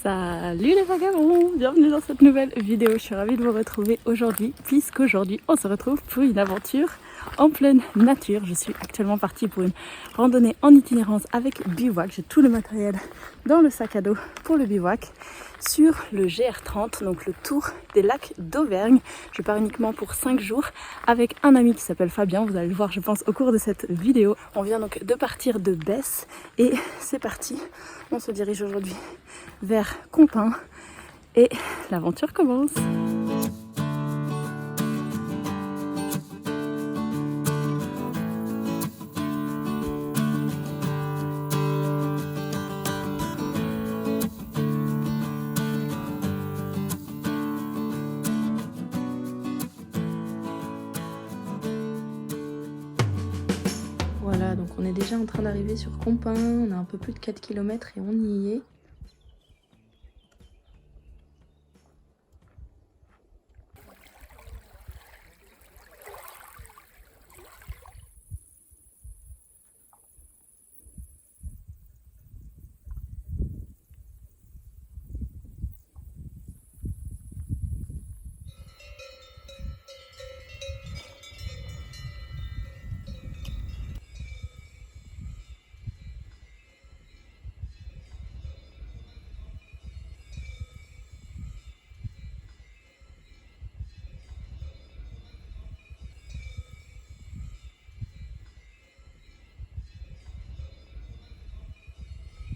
Salut les vagabonds, bienvenue dans cette nouvelle vidéo. Je suis ravie de vous retrouver aujourd'hui puisqu'aujourd'hui on se retrouve pour une aventure en pleine nature. Je suis actuellement partie pour une randonnée en itinérance avec bivouac. J'ai tout le matériel dans le sac à dos pour le bivouac sur le GR30, donc le tour des lacs d'Auvergne. Je pars uniquement pour 5 jours avec un ami qui s'appelle Fabien. Vous allez le voir je pense au cours de cette vidéo. On vient donc de partir de Besse et c'est parti. On se dirige aujourd'hui vers Compiègne et l'aventure commence. Voilà, donc on est déjà en train d'arriver sur Compiègne, on a un peu plus de 4 km et on y est.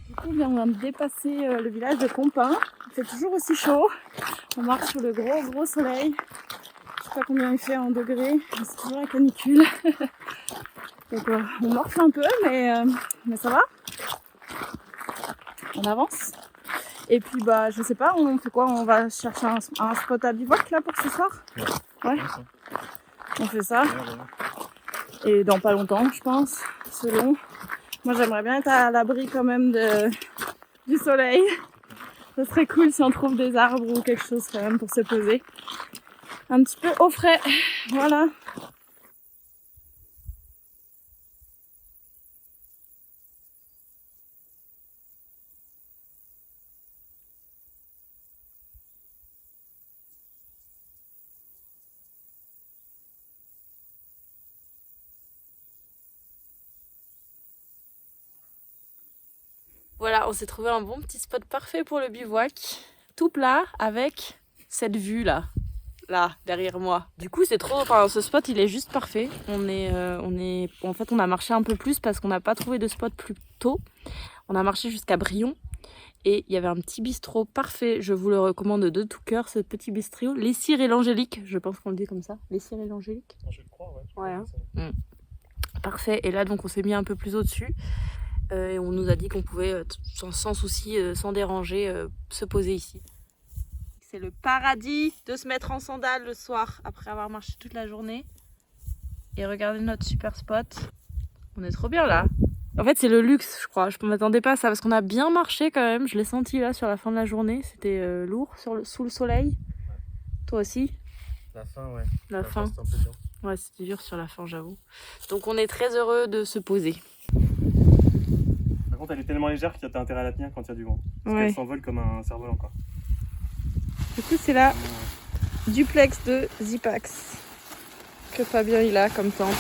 Du coup, on vient de dépasser le village de Compiègne. Il fait toujours aussi chaud. On marche sur le gros soleil. Je sais pas combien il fait en degrés, mais c'est toujours la canicule. Donc on morfle un peu, mais ça va. On avance. Et puis bah je sais pas, on fait quoi? On va chercher un spot à bivouac là pour ce soir? Ouais. On fait ça. Et dans pas longtemps, je pense, selon. Moi j'aimerais bien être à l'abri quand même du soleil. Ce serait cool si on trouve des arbres ou quelque chose quand même pour se poser. Un petit peu au frais. Voilà. Voilà, on s'est trouvé un bon petit spot parfait pour le bivouac. Tout plat avec cette vue là. Là, derrière moi. Du coup, c'est trop. Enfin, ce spot, il est juste parfait. En fait, on a marché un peu plus parce qu'on n'a pas trouvé de spot plus tôt. On a marché jusqu'à Brion et il y avait un petit bistrot parfait. Je vous le recommande de tout cœur, ce petit bistrot. Les Cires et l'Angélique, je pense qu'on le dit comme ça. Les Cires et l'Angélique. Je crois, ouais. Ouais. Hein. Parfait. Et là, donc, on s'est mis un peu plus au-dessus. Et on nous a dit qu'on pouvait, sans souci, sans déranger, se poser ici. C'est le paradis de se mettre en sandales le soir après avoir marché toute la journée. Et regarder notre super spot. On est trop bien là. En fait, c'est le luxe, je crois. Je ne m'attendais pas à ça parce qu'on a bien marché quand même. Je l'ai senti là sur la fin de la journée. C'était lourd sous le soleil. Toi aussi? La fin, ouais. La fin. C'était un peu dur. Ouais, c'était dur sur la fin, j'avoue. Donc on est très heureux de se poser. Par contre, elle est tellement légère qu'il y a intérêt à la tenir quand il y a du vent. Parce Ouais. qu'elle s'envole comme un cerf-volant, quoi. Du coup, c'est la duplex de Zipax que Fabien il a comme tente.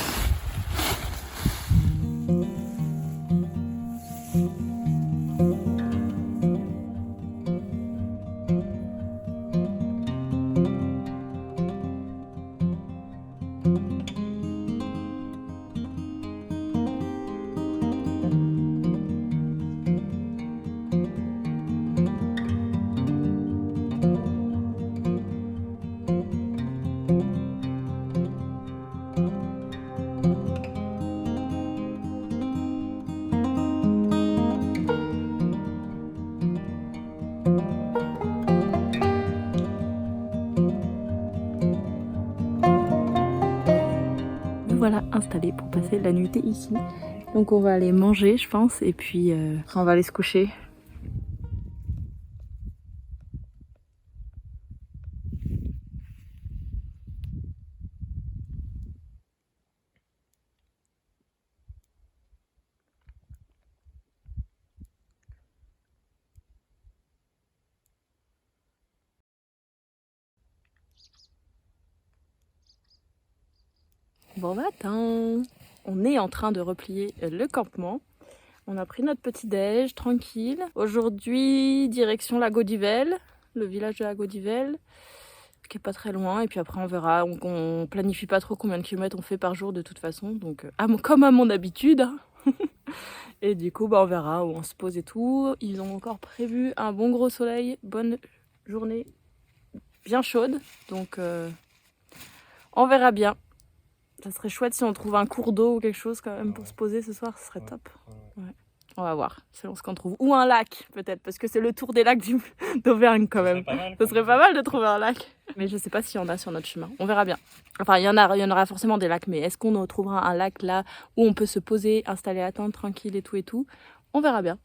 Voilà, installé pour passer la nuitée ici. Donc on va aller manger, je pense, et puis après on va aller se coucher. Bon matin! On est en train de replier le campement. On a pris notre petit déj tranquille. Aujourd'hui, direction la Gaudivelle, le village de la Gaudivelle, qui est pas très loin. Et puis après, on verra. On planifie pas trop combien de kilomètres on fait par jour de toute façon. Donc, comme à mon habitude. Et du coup, on verra où on se pose et tout. Ils ont encore prévu un bon gros soleil, bonne journée, bien chaude. Donc, on verra bien. Ça serait chouette si on trouve un cours d'eau ou quelque chose quand même pour se poser ce soir, ce serait top. Ouais. On va voir, selon ce qu'on trouve. Ou un lac peut-être, parce que c'est le tour des lacs d'Auvergne quand même. Ce serait pas mal de trouver un lac. Mais je sais pas s'il y en a sur notre chemin. On verra bien. Enfin, il y en aura forcément des lacs, mais est-ce qu'on trouvera un lac là où on peut se poser, installer la tente tranquille et tout? On verra bien.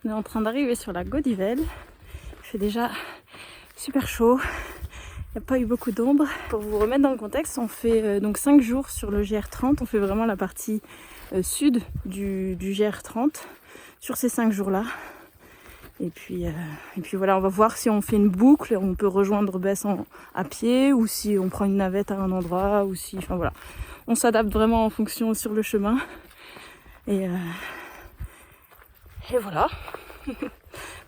On est en train d'arriver sur la Gaudivelle. Il fait déjà super chaud. Il n'y a pas eu beaucoup d'ombre. Pour vous remettre dans le contexte, on fait donc 5 jours sur le GR30. On fait vraiment la partie sud du GR30 sur ces 5 jours-là. Et puis voilà, on va voir si on fait une boucle, on peut rejoindre Besse à pied ou si on prend une navette à un endroit ou si, enfin voilà. On s'adapte vraiment en fonction sur le chemin. Et voilà,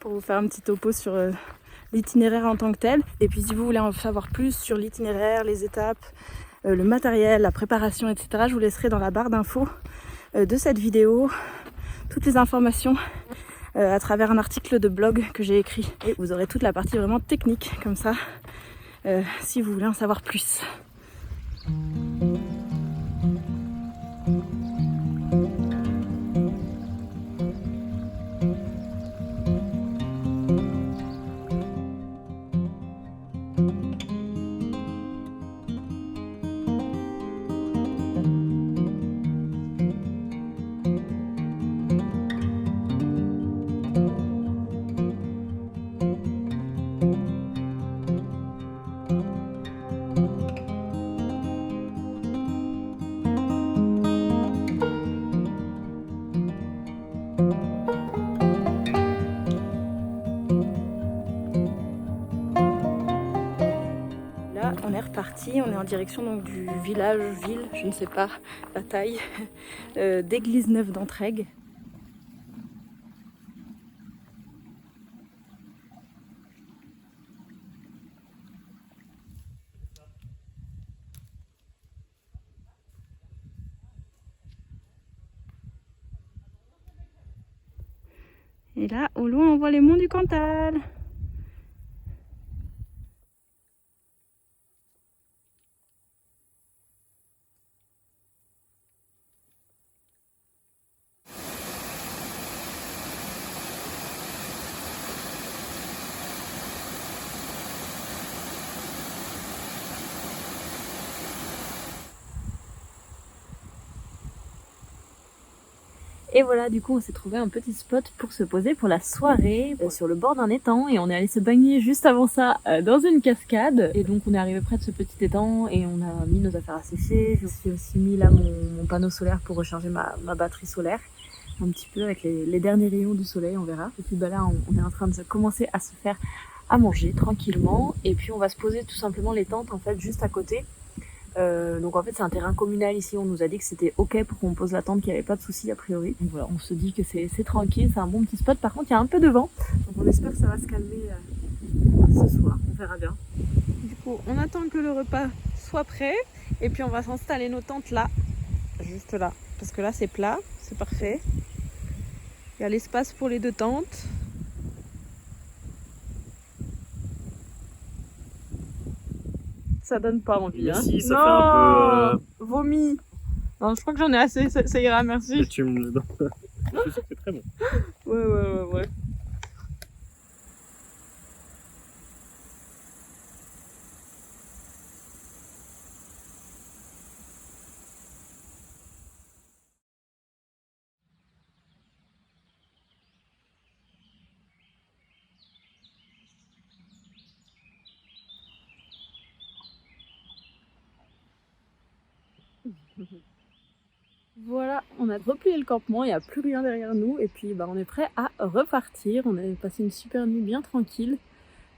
pour vous faire un petit topo sur l'itinéraire en tant que tel. Et puis si vous voulez en savoir plus sur l'itinéraire, les étapes, le matériel, la préparation, etc., je vous laisserai dans la barre d'infos de cette vidéo toutes les informations à travers un article de blog que j'ai écrit. Et vous aurez toute la partie vraiment technique comme ça, si vous voulez en savoir plus. On est reparti, on est en direction donc du village, ville, je ne sais pas la taille, d'Église-Neuve d'Entraigues. Et là, au loin, on voit les monts du Cantal. Et voilà, du coup, on s'est trouvé un petit spot pour se poser pour la soirée sur le bord d'un étang et on est allé se baigner juste avant ça dans une cascade. Et donc on est arrivé près de ce petit étang et on a mis nos affaires à sécher. J'ai aussi mis là mon panneau solaire pour recharger ma batterie solaire un petit peu avec les derniers rayons du soleil, on verra. Et puis bah là, on est en train de commencer à se faire à manger tranquillement et puis on va se poser tout simplement les tentes en fait juste à côté. Donc en fait c'est un terrain communal ici, on nous a dit que c'était ok pour qu'on pose la tente, qu'il n'y avait pas de soucis a priori. Donc voilà, on se dit que c'est tranquille, c'est un bon petit spot. Par contre il y a un peu de vent, donc on espère que ça va se calmer ce soir, on verra bien. Du coup on attend que le repas soit prêt et puis on va s'installer nos tentes là, juste là. Parce que là c'est plat, c'est parfait. Il y a l'espace pour les 2 tentes. Ça donne pas envie. Mais hein. si, ça non, fait un peu. Vomi. Non, je crois que j'en ai assez, ça ira, merci. Tu me le donnes. Je suis sûr que c'est très bon. Ouais. Voilà, on a replié le campement, il n'y a plus rien derrière nous et puis on est prêt à repartir. On a passé une super nuit bien tranquille.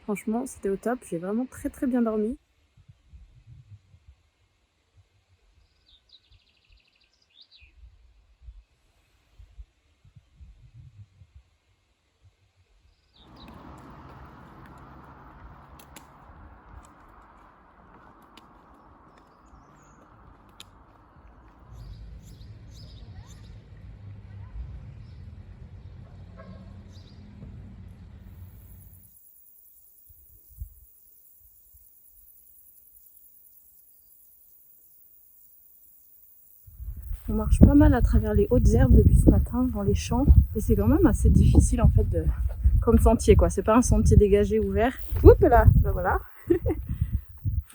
Franchement, c'était au top, j'ai vraiment très bien dormi. On marche pas mal à travers les hautes herbes depuis ce matin dans les champs et c'est quand même assez difficile en fait comme sentier quoi. C'est pas un sentier dégagé ouvert. Oups là, voilà.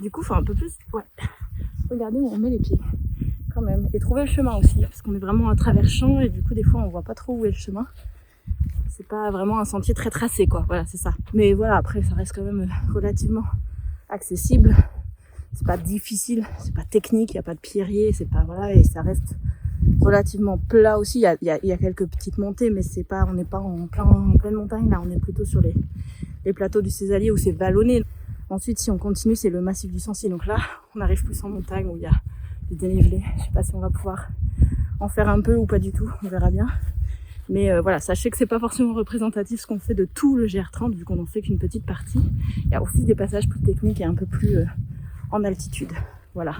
Du coup, faut un peu plus. Ouais. Regardez où on met les pieds quand même et trouver le chemin aussi parce qu'on est vraiment à travers champs et du coup des fois on voit pas trop où est le chemin. C'est pas vraiment un sentier très tracé quoi. Voilà, c'est ça. Mais voilà, après ça reste quand même relativement accessible. C'est pas difficile, c'est pas technique, il y a pas de pierrier, c'est pas voilà et ça reste relativement plat aussi. Il y a quelques petites montées, mais c'est pas, on n'est pas en pleine montagne là. On est plutôt sur les plateaux du Cézalier où c'est vallonné. Ensuite, si on continue, c'est le massif du Sancy. Donc là, on arrive plus en montagne où il y a des dénivelés. Je sais pas si on va pouvoir en faire un peu ou pas du tout. On verra bien. Mais voilà, sachez que c'est pas forcément représentatif ce qu'on fait de tout le GR30 vu qu'on en fait qu'une petite partie. Il y a aussi des passages plus techniques et un peu plus en altitude. Voilà.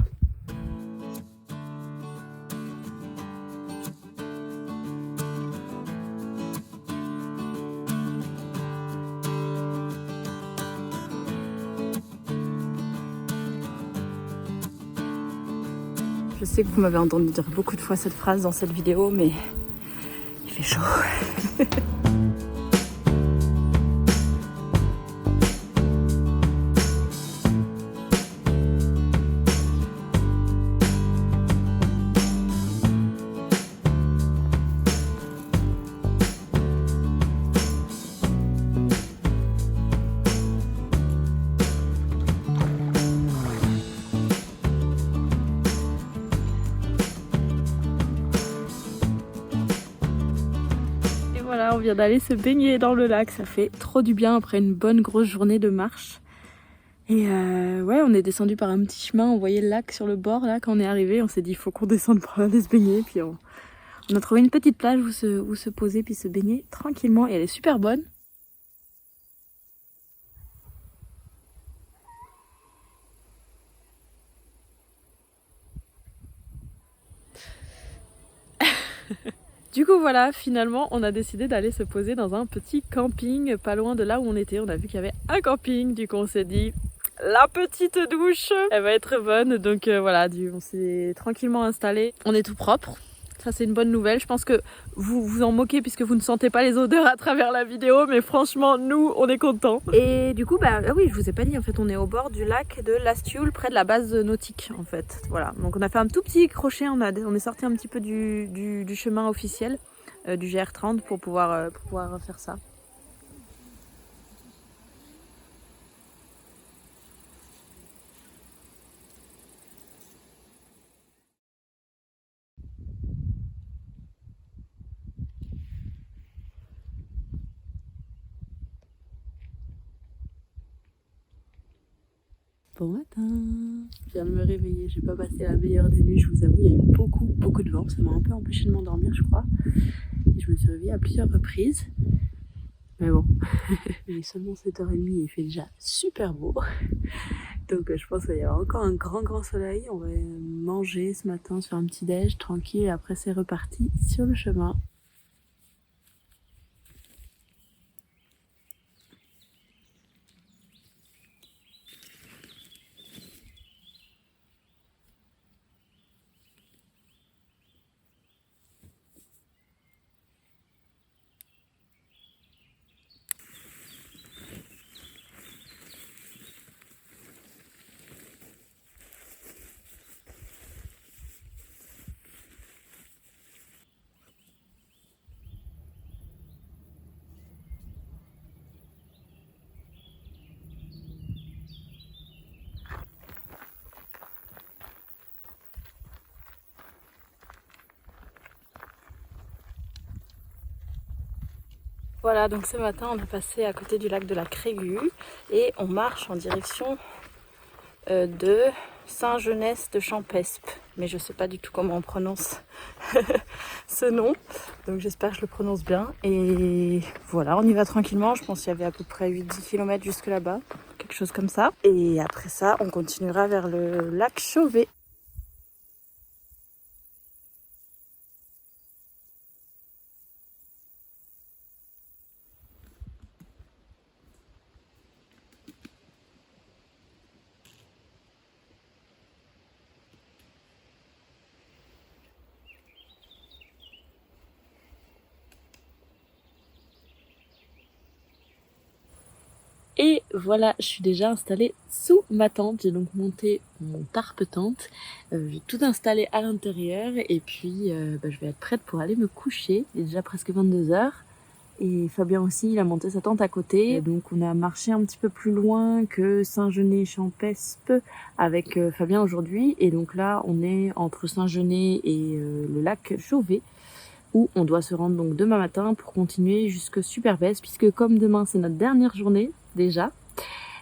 Je sais que vous m'avez entendu dire beaucoup de fois cette phrase dans cette vidéo, mais il fait chaud. Voilà, on vient d'aller se baigner dans le lac, ça fait trop du bien après une bonne grosse journée de marche. Et ouais, on est descendu par un petit chemin, on voyait le lac sur le bord là quand on est arrivé, on s'est dit il faut qu'on descende pour aller se baigner. Puis on a trouvé une petite plage où se poser puis se baigner tranquillement et elle est super bonne. Du coup voilà, finalement on a décidé d'aller se poser dans un petit camping pas loin de là où on était. On a vu qu'il y avait un camping, du coup on s'est dit la petite douche, elle va être bonne. Donc voilà, on s'est tranquillement installé. On est tout propre. Ça c'est une bonne nouvelle. Je pense que vous vous en moquez puisque vous ne sentez pas les odeurs à travers la vidéo, mais franchement nous on est contents. Et du coup ah oui, je vous ai pas dit, en fait on est au bord du lac de Lastioule, près de la base nautique en fait. Voilà, donc on a fait un tout petit crochet, on est sorti un petit peu du chemin officiel du GR30 pour pouvoir faire ça. Bon matin, je viens de me réveiller, j'ai pas passé la meilleure des nuits, je vous avoue, il y a eu beaucoup de vent, ça m'a un peu empêché de m'endormir je crois. Et je me suis réveillée à plusieurs reprises. Mais bon, il est seulement 7h30 et il fait déjà super beau. Donc je pense qu'il y a encore un grand soleil. On va manger ce matin sur un petit déj tranquille et après c'est reparti sur le chemin. Voilà, donc ce matin on a passé à côté du lac de la Crégue et on marche en direction de Saint-Genès de Champespe. Mais je sais pas du tout comment on prononce ce nom, donc j'espère que je le prononce bien. Et voilà, on y va tranquillement, je pense qu'il y avait à peu près 8-10 km jusque là-bas, quelque chose comme ça. Et après ça, on continuera vers le lac Chauvet. Et voilà, je suis déjà installée sous ma tente. J'ai donc monté mon tarpe-tente. J'ai tout installé à l'intérieur et puis je vais être prête pour aller me coucher. Il est déjà presque 22h. Et Fabien aussi, il a monté sa tente à côté. Et donc on a marché un petit peu plus loin que Saint-Genès-Champespe avec Fabien aujourd'hui. Et donc là, on est entre Saint-Genès et le lac Chauvet, où on doit se rendre donc demain matin pour continuer jusque Superbès, puisque comme demain c'est notre dernière journée déjà,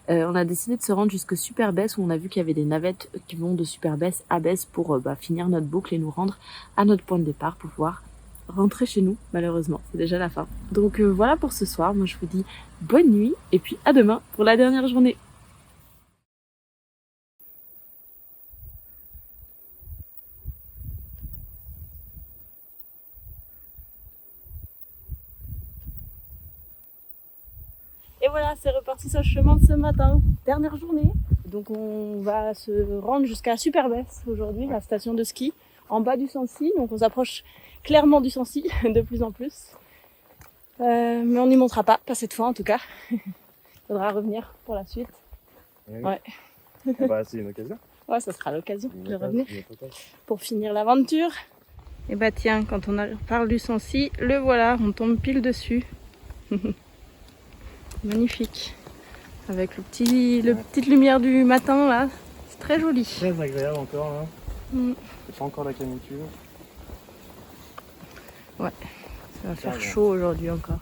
on a décidé de se rendre jusque Superbès, où on a vu qu'il y avait des navettes qui vont de Superbès à Bès pour finir notre boucle et nous rendre à notre point de départ pour pouvoir rentrer chez nous. Malheureusement, c'est déjà la fin. Donc voilà pour ce soir, moi je vous dis bonne nuit et puis à demain pour la dernière journée. Et voilà, c'est reparti sur le chemin de ce matin, dernière journée. Donc on va se rendre jusqu'à Superbès aujourd'hui, la station de ski, en bas du Sancy. Donc on s'approche clairement du Sancy de plus en plus. Mais on n'y montera pas cette fois en tout cas. Il faudra revenir pour la suite. Oui. Ouais. Bah, c'est une occasion. Ouais, ça sera l'occasion de revenir pour finir l'aventure. Et bah tiens, quand on parle du Sancy, le voilà, on tombe pile dessus. Magnifique. Avec la petite lumière du matin là, c'est très joli. Très agréable encore là. C'est pas encore la canicule. Ouais, ça va faire chaud aujourd'hui encore.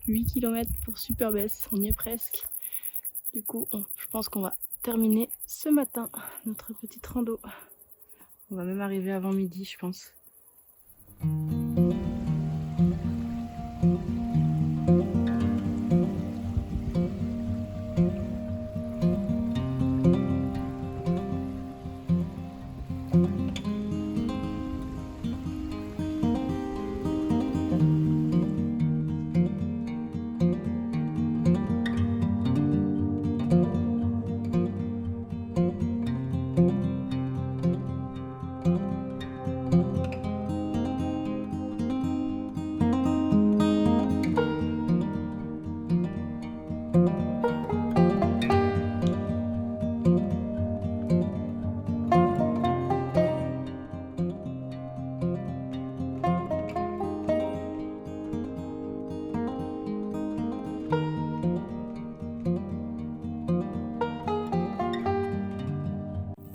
« 8 km pour Superbès, on y est presque. Du coup, je pense qu'on va terminer ce matin notre petite rando. On va même arriver avant midi, je pense.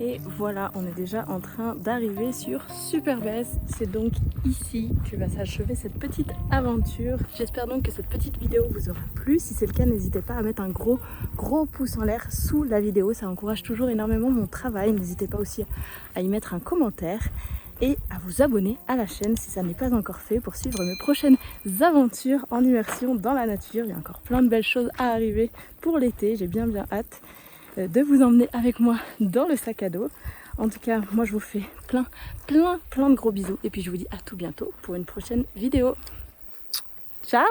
Et voilà, on est déjà en train d'arriver sur Superbès. C'est donc ici que va s'achever cette petite aventure. J'espère donc que cette petite vidéo vous aura plu. Si c'est le cas, n'hésitez pas à mettre un gros pouce en l'air sous la vidéo. Ça encourage toujours énormément mon travail. N'hésitez pas aussi à y mettre un commentaire et à vous abonner à la chaîne si ça n'est pas encore fait pour suivre mes prochaines aventures en immersion dans la nature. Il y a encore plein de belles choses à arriver pour l'été. J'ai bien hâte de vous emmener avec moi dans le sac à dos. En tout cas, moi je vous fais plein de gros bisous et puis je vous dis à tout bientôt pour une prochaine vidéo. Ciao!